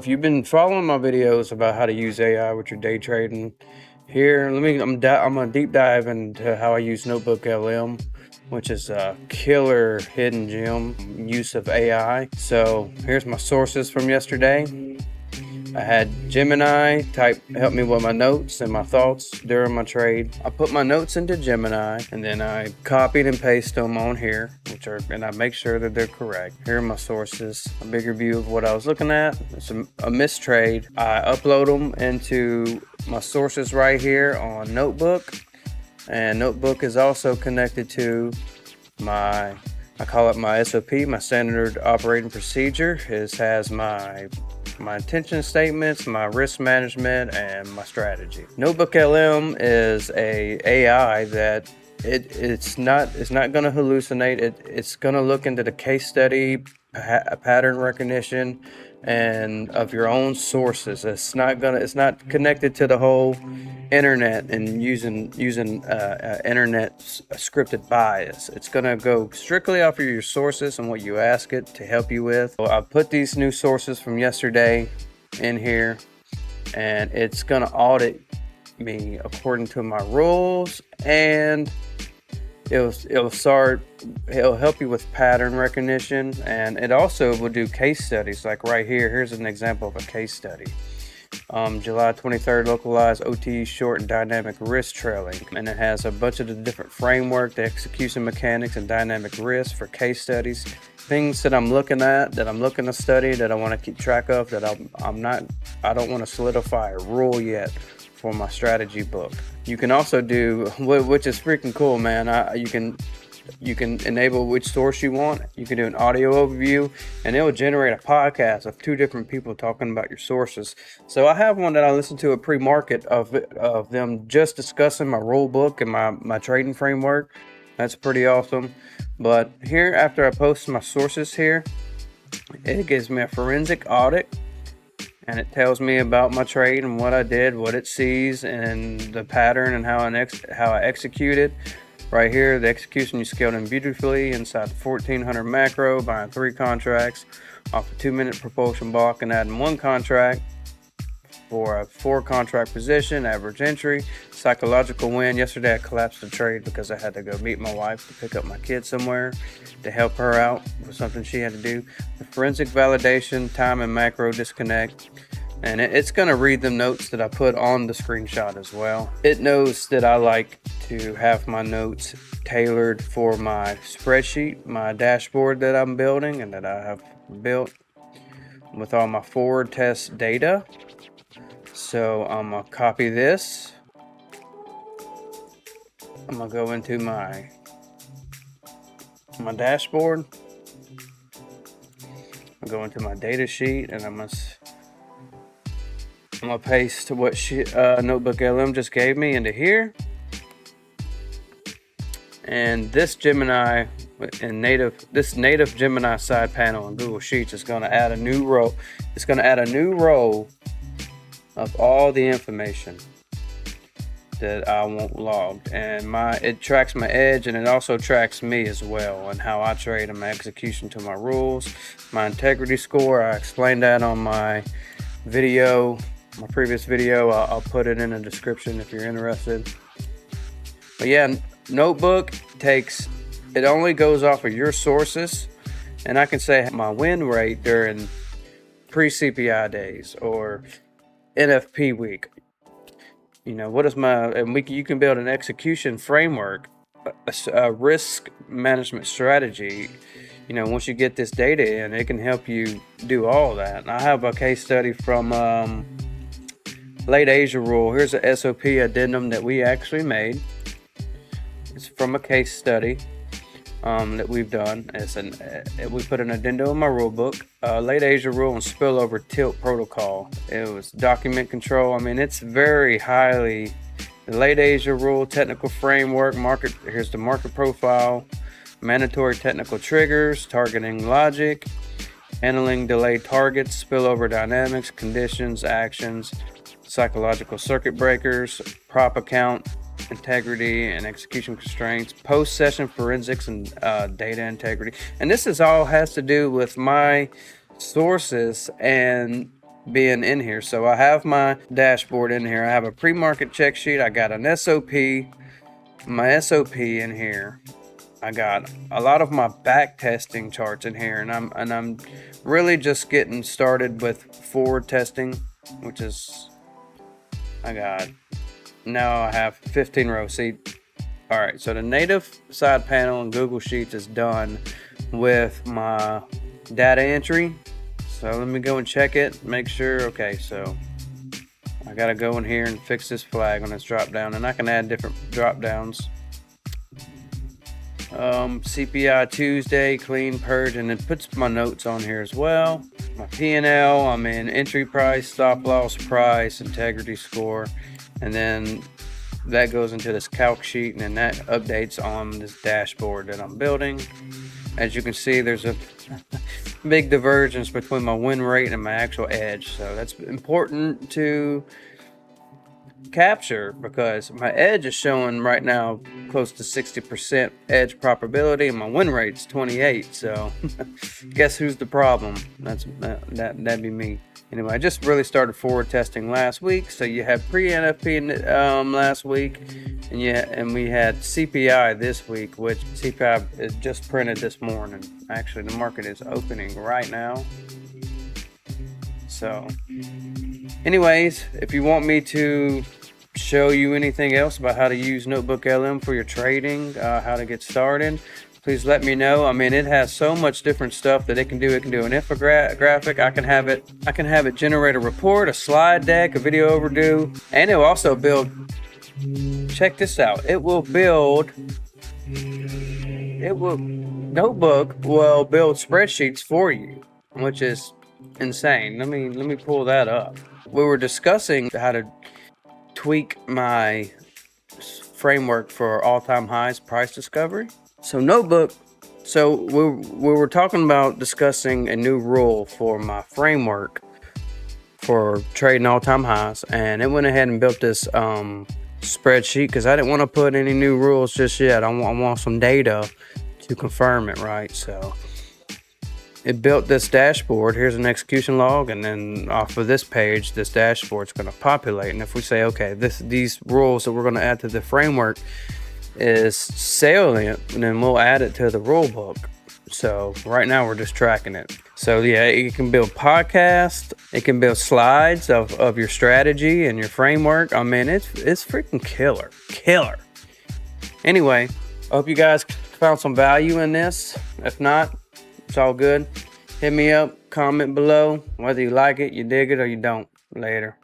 If you've been following my videos about how to use AI with your day trading, here I'm gonna deep dive into how I use NotebookLM, which is a killer hidden gem use of AI. So here's my sources from yesterday. I had Gemini help me with my notes and my thoughts during my trade. I put my notes into Gemini and then I copied and pasted them on here, and I make sure that they're correct. Here are my sources, a bigger view of what I was looking at. It's a missed trade. I upload them into my sources right here on Notebook, and Notebook is also connected to I call it my SOP, my standard operating procedure. It has my intention statements, my risk management, and my strategy. NotebookLM is a AI that it's not going to hallucinate. It's going to look into the case study, pattern recognition, and of your own sources. It's not connected to the whole internet and using internet scripted bias. It's gonna go strictly off of your sources and what you ask it to help you with. So I put these new sources from yesterday in here, and it's gonna audit me according to my rules, and it'll help you with pattern recognition, and it also will do case studies. Like right here, here's an example of a case study. July 23rd, localized OT short and dynamic risk trailing, and it has a bunch of the different framework, the execution mechanics, and dynamic risk for case studies. Things that I'm looking at, that I'm looking to study, that I want to keep track of, that I don't want to solidify a rule yet for my strategy book. You can also do, which is freaking cool, man. You can enable which source you want. You can do an audio overview, and it will generate a podcast of two different people talking about your sources. So I have one that I listened to a pre-market of them just discussing my rule book and my trading framework. That's pretty awesome. But here, after I post my sources here, it gives me a forensic audit, and it tells me about my trade and what I did, what it sees, and the pattern and how I executed. Right here, the execution, you scaled in beautifully inside the 1400 macro, buying 3 contracts off a 2-minute propulsion block and adding 1 contract for a 4 contract position, average entry, psychological win. Yesterday I collapsed the trade because I had to go meet my wife to pick up my kid somewhere to help her out with something she had to do. The forensic validation, time and macro disconnect. And it's going to read the notes that I put on the screenshot as well. It knows that I like to have my notes tailored for my spreadsheet, my dashboard that I'm building and that I have built with all my forward test data. So I'm going to copy this. I'm going to go into my dashboard. I'll go into my data sheet, and I'm going to paste what NotebookLM just gave me into here. And this Gemini native Gemini side panel in Google Sheets is going to add a new row. It's going to add a new row of all the information that I want logged, and it tracks my edge, and it also tracks me as well and how I trade and my execution to my rules, my integrity score. I explained that on my video. My previous video, I'll put it in the description if you're interested. But yeah, Notebook it only goes off of your sources, and I can say my win rate during pre-CPI days or NFP week. You know, you can build an execution framework, a risk management strategy. You know, once you get this data in, it can help you do all that. And I have a case study from Late Asia rule. Here's a SOP addendum that we actually made. It's from a case study that we've done. We put an addendum in my rule book. Late Asia rule and spillover tilt protocol. It was document control. I mean, it's very highly the Late Asia rule technical framework. Here's the market profile. Mandatory technical triggers, targeting logic, handling delayed targets, spillover dynamics, conditions, actions, psychological circuit breakers, prop account, integrity and execution constraints, post-session forensics, and data integrity. And this all has to do with my sources and being in here. So I have my dashboard in here. I have a pre-market check sheet. I got an SOP, my SOP in here. I got a lot of my back testing charts in here, and I'm really just getting started with forward testing, which is now I have 15 rows. See, all right, so the native side panel in Google Sheets is done with my data entry. So let me go and check it, make sure. Okay, so I gotta go in here and fix this flag on this drop down, and I can add different drop downs. CPI Tuesday, clean purge, and it puts my notes on here as well. My P&L, I'm in entry price, stop loss price, integrity score, and then that goes into this calc sheet, and then that updates on this dashboard that I'm building. As you can see, there's a big divergence between my win rate and my actual edge, so that's important to capture because my edge is showing right now close to 60% edge probability and my win rate's 28. So guess who's the problem? That'd be me. Anyway, I just really started forward testing last week. So you had pre-NFP last week, and we had CPI this week, which CPI is just printed this morning. Actually, the market is opening right now. So anyways, if you want me to show you anything else about how to use NotebookLM for your trading, how to get started, please let me know. I mean, it has so much different stuff that it can do. It can do an infographic. I can have it generate a report, a slide deck, a video overview, and it will also build. Check this out. Notebook will build spreadsheets for you, which is insane. Let me pull that up. We were discussing how to tweak my framework for all-time highs price discovery. So Notebook, so we were talking about discussing a new rule for my framework for trading all-time highs, and it went ahead and built this spreadsheet because I didn't want to put any new rules just yet. I want some data to confirm it, right? So it built this dashboard. Here's an execution log, and then off of this page, this dashboard is going to populate. And if we say, okay, these rules that we're going to add to the framework is salient, and then we'll add it to the rulebook. So right now we're just tracking it. So yeah, it can build podcasts, it can build slides of your strategy and your framework. I mean, it's freaking killer. Anyway, I hope you guys found some value in this. If not, it's all good. Hit me up, comment below, whether you like it, you dig it, or you don't. Later.